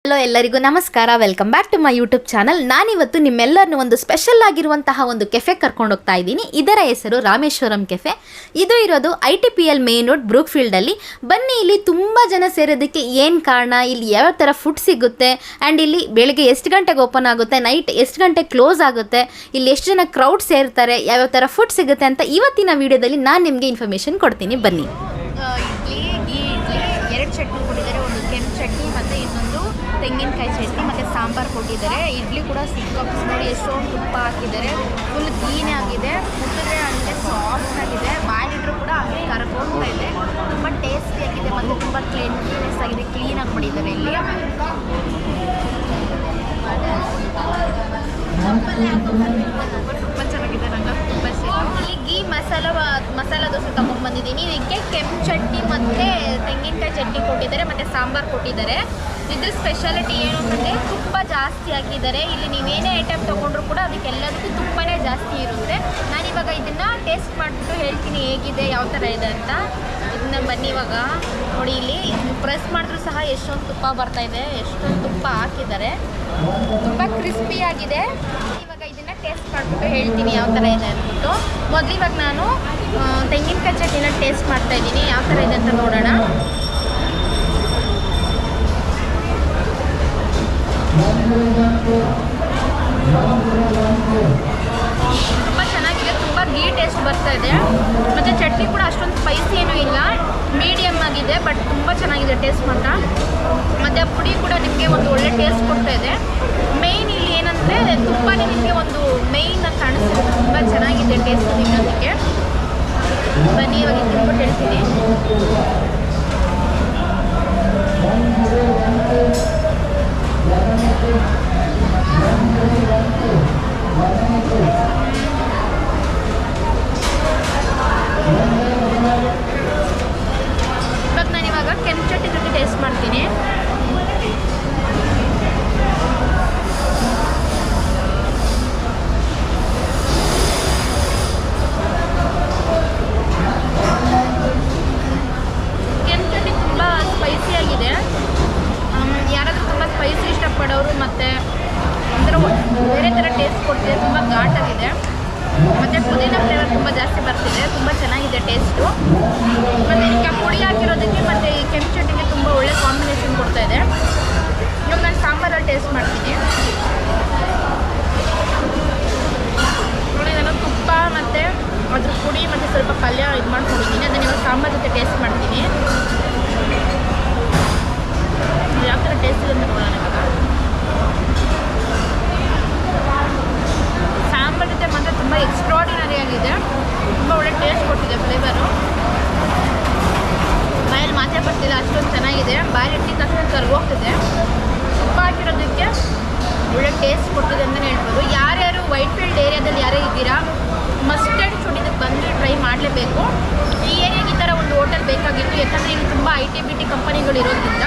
Hello ಎಲ್ಲರಿಗೂ ನಮಸ್ಕಾರ. Welcome back to my YouTube channel. ನಾನಿವತ್ತು ನಿಮ್ಮೆಲ್ಲರನ್ನು ಒಂದು ಸ್ಪೆಷಲ್ ಆಗಿರುವಂತಹ ಒಂದು ಕೆಫೆ ಕರ್ಕೊಂಡು ಹೋಗ್ತಾ ಇದ್ದೀನಿ. ಇದರ ಹೆಸರು ರಾಮೇಶ್ವರಂ ಕೆಫೆ. ಇದು ಇರೋದು ITPL ಮೇನ್ ರೋಡ್ ಬ್ರೂಕ್ಫೀಲ್ಡಲ್ಲಿ. ಬನ್ನಿ, ಇಲ್ಲಿ ತುಂಬ ಜನ ಸೇರೋದಕ್ಕೆ ಏನು ಕಾರಣ, ಇಲ್ಲಿ ಯಾವ ಥರ ಫುಡ್ ಸಿಗುತ್ತೆ, ಆ್ಯಂಡ್ ಇಲ್ಲಿ ಬೆಳಗ್ಗೆ ಎಷ್ಟು ಗಂಟೆಗೆ ಓಪನ್ ಆಗುತ್ತೆ, ನೈಟ್ ಎಷ್ಟು ಗಂಟೆಗೆ ಕ್ಲೋಸ್ ಆಗುತ್ತೆ, ಇಲ್ಲಿ ಎಷ್ಟು ಜನ ಕ್ರೌಡ್ ಸೇರ್ತಾರೆ, ಯಾವ್ಯಾವ ಥರ ಫುಡ್ ಸಿಗುತ್ತೆ ಅಂತ ಇವತ್ತಿನ ವಿಡಿಯೋದಲ್ಲಿ ನಾನು ನಿಮಗೆ ಇನ್ಫಾರ್ಮೇಷನ್ ಕೊಡ್ತೀನಿ. ಬನ್ನಿ. ಎರಡು ಚಟ್ನಿ ಕೊಟ್ಟಿದ್ದಾರೆ, ಒಂದು ಕೆಂಪು ಚಟ್ನಿ ಮತ್ತು ಇನ್ನೊಂದು ತೆಂಗಿನಕಾಯಿ ಚಟ್ನಿ ಮತ್ತು ಸಾಂಬಾರು ಕೊಟ್ಟಿದ್ದಾರೆ. ಇಡ್ಲಿ ಕೂಡ ಸಿಕ್ಕಾಪಸ್ ನೋಡಿ ಎಷ್ಟೊಂದು ತುಪ್ಪ ಹಾಕಿದ್ದಾರೆ, ಫುಲ್ ಗೀನೇ ಆಗಿದೆ, ಮುಟ್ಟಿದ್ರೆ ಅಂದರೆ ಸಾಫ್ಟ್ ಆಗಿದೆ, ಬಾಯಿಲಿಟ್ರು ಕೂಡ ಹಂಗೆ ಕರ್ಕೊಂಡ್ತಾ ಇದೆ. ತುಂಬ ಟೇಸ್ಟಿ ಆಗಿದೆ ಮತ್ತು ತುಂಬ ಕ್ಲೀನ್ನೆಸ್ ಆಗಿದೆ, ಕ್ಲೀನಾಗಿ ಮಾಡಿದ್ದಾರೆ ಇಲ್ಲಿ. ತುಂಬ ಚೆನ್ನಾಗಿದೆ, ನಂಗೆ ತುಂಬ ಇಷ್ಟ. ಇಲ್ಲಿ ಗೀ ಮಸಾಲ ದೋಸೆ ತೊಗೊಂಡ್ಬಂದಿದ್ದೀನಿ. ಇದಕ್ಕೆ ಕೆಂಪು ಚಟ್ನಿ ಮತ್ತು ತೆಂಗಿನಕಾಯಿ ಚಟ್ನಿ ಕೊಟ್ಟಿದ್ದಾರೆ ಮತ್ತು ಸಾಂಬಾರು ಕೊಟ್ಟಿದ್ದಾರೆ. ಇದ್ರ ಸ್ಪೆಷಾಲಿಟಿ ಏನು ಅಂತಂದರೆ ತುಪ್ಪ ಜಾಸ್ತಿ ಹಾಕಿದ್ದಾರೆ. ಇಲ್ಲಿ ನೀವೇನೇ ಐಟಮ್ ತೊಗೊಂಡ್ರು ಕೂಡ ಅದಕ್ಕೆಲ್ಲದಕ್ಕೂ ತುಪ್ಪನೇ ಜಾಸ್ತಿ ಇರುತ್ತೆ. ನಾನಿವಾಗ ಇದನ್ನು ಟೇಸ್ಟ್ ಮಾಡಿಬಿಟ್ಟು ಹೇಳ್ತೀನಿ ಹೇಗಿದೆ, ಯಾವ ಥರ ಇದೆ ಅಂತ. ಇದನ್ನ ಬನ್ನಿ ಇವಾಗ ನೋಡಿ, ಇಲ್ಲಿ ಪ್ರೆಸ್ ಮಾಡಿದ್ರೂ ಸಹ ಎಷ್ಟೊಂದು ತುಪ್ಪ ಬರ್ತಾಯಿದೆ, ಎಷ್ಟೊಂದು ತುಪ್ಪ ಹಾಕಿದ್ದಾರೆ, ತುಂಬ ಕ್ರಿಸ್ಪಿಯಾಗಿದೆ. ಇವಾಗ ಇದನ್ನು ಟೇಸ್ಟ್ ಮಾಡಿಬಿಟ್ಟು ಹೇಳ್ತೀನಿ ಯಾವ ಥರ ಇದೆ ಅಂದ್ಬಿಟ್ಟು. ಮೊದಲು ಇವಾಗ ನಾನು ತೆಂಗಿನಕಾಯಿ ಚಟ್ನಿನ ಟೇಸ್ಟ್ ಮಾಡ್ತಾಯಿದ್ದೀನಿ, ಯಾವ ಥರ ಇದೆ ಅಂತ ನೋಡೋಣ. ತುಂಬ ಚೆನ್ನಾಗಿದೆ, ತುಂಬ ಗೀ ಟೇಸ್ಟ್ ಬರ್ತಾ ಇದೆ. ಮತ್ತು ಚಟ್ನಿ ಕೂಡ ಅಷ್ಟೊಂದು ಸ್ಪೈಸಿ ಏನೂ ಇಲ್ಲ, ಮೀಡಿಯಮ್ ಆಗಿದೆ, ಬಟ್ ತುಂಬ ಚೆನ್ನಾಗಿದೆ ಟೇಸ್ಟ್ ಮಾತ್ರ. ಮತ್ತು ಪುಡಿ ಕೂಡ ನಿಮಗೆ ಒಂದು ಒಳ್ಳೆ ಟೇಸ್ಟ್ ಕೊಡ್ತಾ ಇದೆ. ಮೇಯ್ನ್ ಇಲ್ಲಿ ಏನಂದರೆ ತುಪ್ಪನೇ ನಿಮಗೆ ಒಂದು ಮೇಯ್ನ್ ಅಂತ ಕಾಣಿಸ್ತಿದೆ. ತುಂಬ ಚೆನ್ನಾಗಿದೆ ಟೇಸ್ಟ್ ತಿನ್ನೋದಕ್ಕೆ. ಬನ್ನಿ ಇವಾಗ ತಿನ್ಬಿಟ್ಟು ಹೇಳ್ತೀನಿ. ಇವಾಗ ನಾನಿವಾಗ ಕೆಂಪು ಚಟ್ನಿ ಜೊತೆ ಟೇಸ್ಟ್ ಮಾಡ್ತೀನಿ. ಕೆಂಪು ಚಟ್ನಿ ತುಂಬ ಸ್ಪೈಸಿಯಾಗಿದೆ. ಯಾರಾದರೂ ತುಂಬ ಸ್ಪೈಸಿ ಇಷ್ಟಪಡೋರು ಮತ್ತು ಒಂಥರ ಬೇರೆ ಥರ ಟೇಸ್ಟ್ ಕೊಡ್ತಿದೆ, ತುಂಬ ಘಾಟಾಗಿದೆ ಮತ್ತು ಪುದೀನ ಫ್ಲೇವರ್ ತುಂಬ ಜಾಸ್ತಿ ಬರ್ತಿದೆ, ತುಂಬ ಚೆನ್ನಾಗಿದೆ ಟೇಸ್ಟು. ಮತ್ತು ಇದಕ್ಕೆ ಪುಡಿ ಹಾಕಿರೋದಕ್ಕೆ ಮತ್ತು ಈ ಕೆಂಪು ಚಟ್ನಿಗೆ ತುಂಬ ಒಳ್ಳೆ ಕಾಂಬಿನೇಷನ್ ಕೊಡ್ತಾ ಇದೆ. ಇವಾಗ ನಾನು ಸಾಂಬಾರಲ್ಲಿ ಟೇಸ್ಟ್ ಮಾಡ್ತೀನಿ ನೋಡಿ. ನಾನು ತುಪ್ಪ ಮತ್ತು ಅದ್ರ ಪುಡಿ ಮತ್ತು ಸ್ವಲ್ಪ ಪಲ್ಯ ಇದು ಮಾಡ್ಕೊಂಡಿದ್ದೀನಿ, ಅದನ್ನು ಇವಾಗ ಸಾಂಬಾರು ಜೊತೆ ಟೇಸ್ಟ್ ಮಾಡ್ತೀನಿ. ಯಾವ ಥರ ಟೇಸ್ಟ್ ಇದೆ ಅಂತ ನೋಡೋಣ ಇವಾಗ. ಸಾಂಬಾರು ಜೊತೆ ಮಾತ್ರ ತುಂಬ ಎಕ್ಸ್ಟ್ರಾಡಿನರಿ ಆಗಿದೆ, ತುಂಬ ಒಳ್ಳೆ ಟೇಸ್ಟ್ ಕೊಟ್ಟಿದೆ. ಫ್ಲೇವರು ಬಾಯಲ್ಲಿ ಮಾತೇ ಬರ್ತಿಲ್ಲ, ಅಷ್ಟೊಂದು ಚೆನ್ನಾಗಿದೆ. ಬಾಯಲ್ಲಿ ಇಟ್ಟಿದ ತಕ್ಷಣ ಕರ್ಗೋಗ್ತಿದೆ. ತುಪ್ಪ ಹಾಕಿರೋದಕ್ಕೆ ಒಳ್ಳೆ ಟೇಸ್ಟ್ ಕೊಡ್ತಿದೆ ಅಂತಲೇ ಹೇಳ್ಬೋದು. ಯಾರ್ಯಾರು ವೈಟ್ಫೀಲ್ಡ್ ಏರಿಯಾದಲ್ಲಿ ಯಾರ್ಯಾರು ಇದ್ದೀರಾ, ಮಸ್ಟ್ ಆ್ಯಂಡ್ ಶುಡ್ ಇದಕ್ಕೆ ಬಂದು ಟ್ರೈ ಮಾಡಲೇಬೇಕು. ಈ ಏರಿಯಾಗೆ ಈ ಥರ ಒಂದು ಹೋಟೆಲ್ ಬೇಕಾಗಿತ್ತು, ಯಾಕಂದರೆ ಇಲ್ಲಿ ತುಂಬ IT-BT ಕಂಪನಿಗಳು ಇರೋದ್ರಿಂದ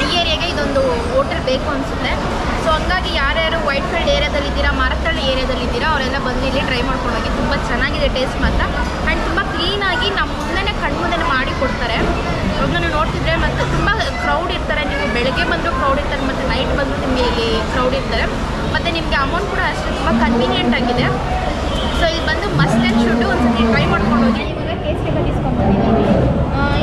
ಈ ಏರಿಯಾಗೆ ಇದೊಂದು ಹೋಟೆಲ್ ಬೇಕು ಅನಿಸುತ್ತೆ. ಸೊ ಹಂಗಾಗಿ ಯಾರ್ಯಾರು ವೈಟ್ಫೀಲ್ಡ್ ಏರಿಯಾದಲ್ಲಿದ್ದೀರಾ, ಮಾರತಳ್ಳಿ ಏರಿಯಾದಲ್ಲಿದ್ದೀರಾ, ಅವರೆಲ್ಲ ಬಂದು ಇಲ್ಲಿ ಟ್ರೈ ಮಾಡ್ಕೊಂಡೋಗಿ. ತುಂಬ ಚೆನ್ನಾಗಿದೆ ಟೇಸ್ಟ್ ಮಾತ್ರ, ಆ್ಯಂಡ್ ತುಂಬ ಕ್ಲೀನಾಗಿ ನಮ್ಮ ಮುಂದೆನೇ ಕಣ್ಮುಂದೆನೇ ಮಾಡಿ ಕೊಡ್ತಾರೆ. ಅದನ್ನು ನೋಡ್ತಿದ್ರೆ ಮತ್ತು ತುಂಬ ಕ್ರೌಡ್ ಇರ್ತಾರೆ. ನೀವು ಬೆಳಗ್ಗೆ ಬಂದರೂ ಕ್ರೌಡ್ ಇರ್ತಾರೆ ಮತ್ತು ನೈಟ್ ಬಂದರೂ ನಿಮಗೆ ಇಲ್ಲಿ ಕ್ರೌಡ್ ಇರ್ತಾರೆ. ಮತ್ತು ನಿಮಗೆ ಅಮೌಂಟ್ ಕೂಡ ಅಷ್ಟೇ ತುಂಬ ಕನ್ವೀನಿಯೆಂಟ್ ಆಗಿದೆ. ಸೊ ಇಲ್ಲಿ ಬಂದು ಮಸ್ಟ್ ಆ್ಯಂಡ್ ಶುಡ್ ಒಂದ್ಸತಿ ಟ್ರೈ ಮಾಡ್ಕೊಂಡು ಹೋಗಿ. ಇವಾಗ ಟೇಸ್ಟಿಗೆ ಇಸ್ಕೊಂಡ್ಬಂದಿದ್ದೀನಿ.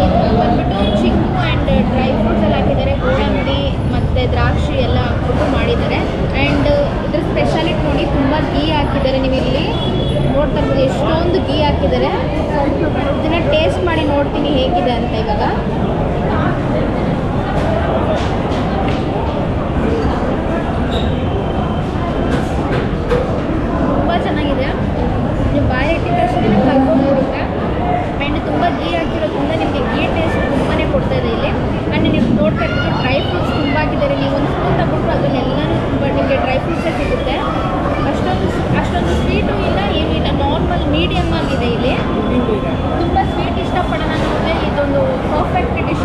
ಇದು ಬಂದ್ಬಿಟ್ಟು ಚಿಕ್ಕು ಆ್ಯಂಡ್ ಡ್ರೈ ಫ್ರೂಟ್ಸ್ ಎಲ್ಲ ಹಾಕಿದ್ದಾರೆ, ಗೋಡಂಬಿ ಮತ್ತು ದ್ರಾಕ್ಷಿ ಎಲ್ಲ ಹಾಕ್ಬಿಟ್ಟು ಮಾಡಿದ್ದಾರೆ. ಆ್ಯಂಡ್ ಇದ್ರ ಸ್ಪೆಷಾಲಿಟಿ ನೋಡಿ, ತುಂಬ ಗೀ ಹಾಕಿದ್ದಾರೆ. ನೀವು ಇಲ್ಲಿ ನೋಡ್ತಾ ಇರ್ಬೋದು ಎಷ್ಟೊಂದು ಗೀ ಹಾಕಿದ್ದಾರೆ. ಇದನ್ನು ಟೇಸ್ಟ್ ಮಾಡಿ ನೋಡ್ತೀನಿ ಹೇಗಿದೆ ಅಂತ ಇವಾಗ. ತುಂಬ ಚೆನ್ನಾಗಿದೆ, ನೀವು ಬಾಯಿ ಇಟ್ಟಿದ ತಕ್ಷಣ ಕರ್ಕೊಂಡು ಹೋಗುತ್ತೆ. ಆ್ಯಂಡ್ ತುಂಬ ಗೀ ಹಾಕಿರೋದ್ರಿಂದ ನಿಮಗೆ ಗೀ ಟೇಸ್ಟ್ ತುಂಬಾ ಕೊಡ್ತಾ ಇದೆ ಇಲ್ಲಿ. ಆ್ಯಂಡ್ ನೀವು ನೋಡ್ತಾ ಇರ್ಬೋದು ಡ್ರೈ ಫ್ರೂಟ್ಸ್ ತುಂಬ ಹಾಕಿದ್ದಾರೆ. ನೀವು ಒಂದು ಸ್ಪೂನ್ ತಗೊಂಡ್ರು ಅದನ್ನೆಲ್ಲನೂ ತುಂಬ ನಿಮಗೆ ಡ್ರೈ ಫ್ರೂಟ್ಸೇ ಸಿಗುತ್ತೆ. ಅಷ್ಟೊಂದು ಸ್ವೀಟು ಇಲ್ಲ, ಏನೂ ಇಲ್ಲ, ಮೀಡಿಯಮ್ ಆಗಿದೆ ಇಲ್ಲಿ. ತುಂಬ ಸ್ವೀಟ್ ಇಷ್ಟಪಡೋಣ ಅಂದರೆ ಇದೊಂದು perfect dish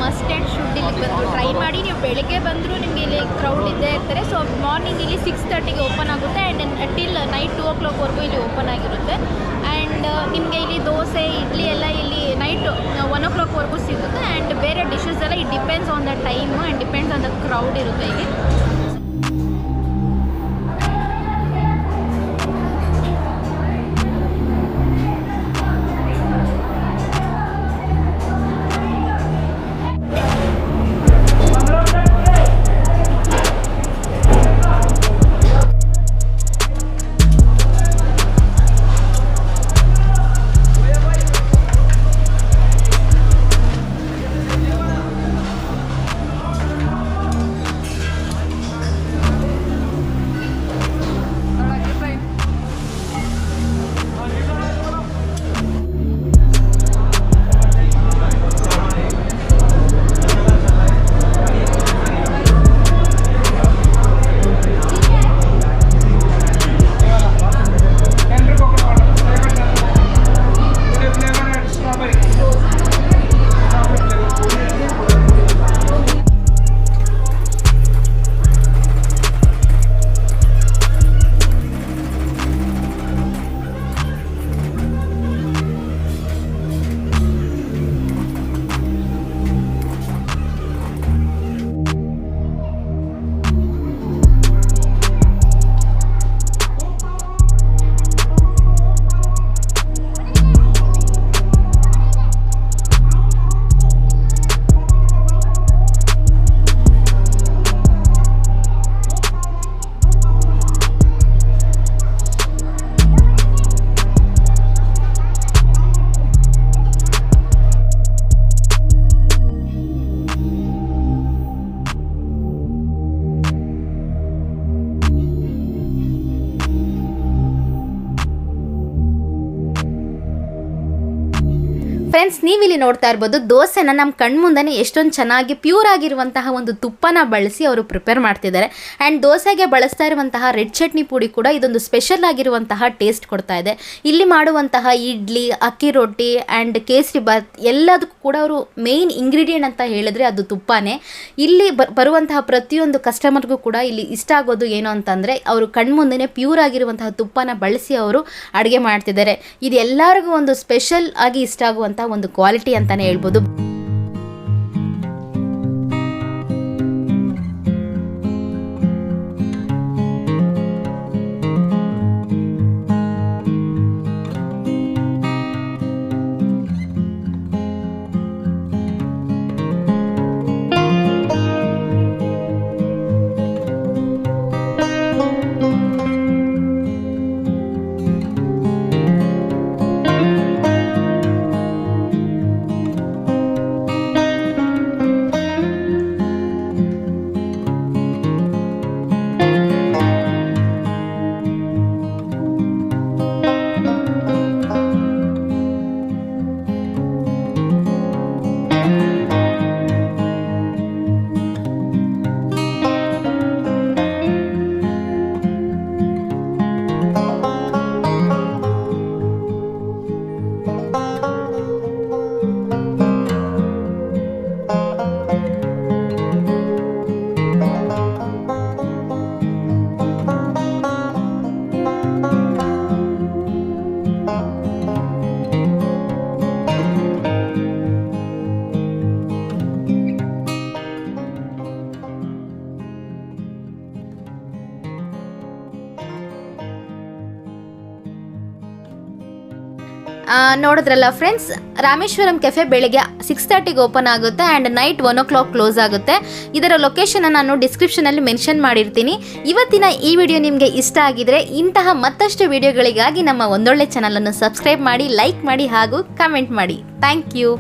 must and should ಇಲ್ಲಿ ಬಂದು ಟ್ರೈ ಮಾಡಿ. ನೀವು ಬೆಳಗ್ಗೆ ಬಂದರೂ ನಿಮಗೆ ಇಲ್ಲಿ ಕ್ರೌಡ್ ಇದ್ದೇ ಇರ್ತಾರೆ. ಸೊ ಮಾರ್ನಿಂಗ್ ಇಲ್ಲಿ 6:30ಗೆ ಓಪನ್ ಆಗುತ್ತೆ ಆ್ಯಂಡ್ ಟಿಲ್ ನೈಟ್ 2 o'clockವರೆಗೂ ಇಲ್ಲಿ ಓಪನ್ ಆಗಿರುತ್ತೆ. ಆ್ಯಂಡ್ ನಿಮಗೆ ಇಲ್ಲಿ ದೋಸೆ ಇಡ್ಲಿ ಎಲ್ಲ ಇಲ್ಲಿ ನೈಟ್ 1 o'clockವರೆಗೂ ಸಿಗುತ್ತೆ. ಆ್ಯಂಡ್ ಬೇರೆ ಡಿಶಸ್ ಎಲ್ಲ it depends on the time and depends on the crowd ಇರುತ್ತೆ ಇಲ್ಲಿ. ಫ್ರೆಂಡ್ಸ್, ನೀವಿಲ್ಲಿ ನೋಡ್ತಾ ಇರ್ಬೋದು ದೋಸೆನ ನಮ್ಮ ಕಣ್ಮುಂದನೇ ಎಷ್ಟೊಂದು ಚೆನ್ನಾಗಿ ಪ್ಯೂರ್ ಆಗಿರುವಂತಹ ಒಂದು ತುಪ್ಪನ ಬಳಸಿ ಅವರು ಪ್ರಿಪೇರ್ ಮಾಡ್ತಿದ್ದಾರೆ. ಆ್ಯಂಡ್ ದೋಸೆಗೆ ಬಳಸ್ತಾ ಇರುವಂತಹ ರೆಡ್ ಚಟ್ನಿ ಪುಡಿ ಕೂಡ ಇದೊಂದು ಸ್ಪೆಷಲ್ ಆಗಿರುವಂತಹ ಟೇಸ್ಟ್ ಕೊಡ್ತಾ ಇದೆ. ಇಲ್ಲಿ ಮಾಡುವಂತಹ ಇಡ್ಲಿ, ಅಕ್ಕಿ ರೊಟ್ಟಿ ಆ್ಯಂಡ್ ಕೇಸರಿ ಬಾತ್ ಎಲ್ಲದಕ್ಕೂ ಕೂಡ ಅವರು ಮೇಯ್ನ್ ಇಂಗ್ರೀಡಿಯೆಂಟ್ ಅಂತ ಹೇಳಿದ್ರೆ ಅದು ತುಪ್ಪನೇ. ಇಲ್ಲಿ ಬರುವಂತಹ ಪ್ರತಿಯೊಂದು ಕಸ್ಟಮರ್ಗೂ ಕೂಡ ಇಲ್ಲಿ ಇಷ್ಟ ಆಗೋದು ಏನು ಅಂತಂದರೆ ಅವರು ಕಣ್ಮುಂದನೇ ಪ್ಯೂರ್ ಆಗಿರುವಂತಹ ತುಪ್ಪನ ಬಳಸಿ ಅವರು ಅಡುಗೆ ಮಾಡ್ತಿದ್ದಾರೆ. ಇದು ಎಲ್ಲರಿಗೂ ಒಂದು ಸ್ಪೆಷಲ್ ಆಗಿ ಇಷ್ಟ ಆಗುವಂಥ ಒಂದು ಕ್ವಾಲಿಟಿ ಅಂತಾನೆ ಹೇಳ್ಬೋದು. ನೋಡಿದ್ರಲ್ಲ ಫ್ರೆಂಡ್ಸ್, ರಾಮೇಶ್ವರಂ ಕೆಫೆ ಬೆಳಿಗ್ಗೆ 6:30ಗೆ ಓಪನ್ ಆಗುತ್ತೆ ಆ್ಯಂಡ್ ನೈಟ್ 1 o'clock ಕ್ಲೋಸ್ ಆಗುತ್ತೆ. ಇದರ ಲೊಕೇಶನ್ ನಾನು ಡಿಸ್ಕ್ರಿಪ್ಷನಲ್ಲಿ ಮೆನ್ಷನ್ ಮಾಡಿರ್ತೀನಿ. ಇವತ್ತಿನ ಈ ವಿಡಿಯೋ ನಿಮಗೆ ಇಷ್ಟ ಆಗಿದ್ರೆ ಇಂತಹ ಮತ್ತಷ್ಟು ವಿಡಿಯೋಗಳಿಗಾಗಿ ನಮ್ಮ ಒಂದೊಳ್ಳೆ ಚಾನಲನ್ನು ಸಬ್ಸ್ಕ್ರೈಬ್ ಮಾಡಿ, ಲೈಕ್ ಮಾಡಿ ಹಾಗೂ ಕಮೆಂಟ್ ಮಾಡಿ. Thank you.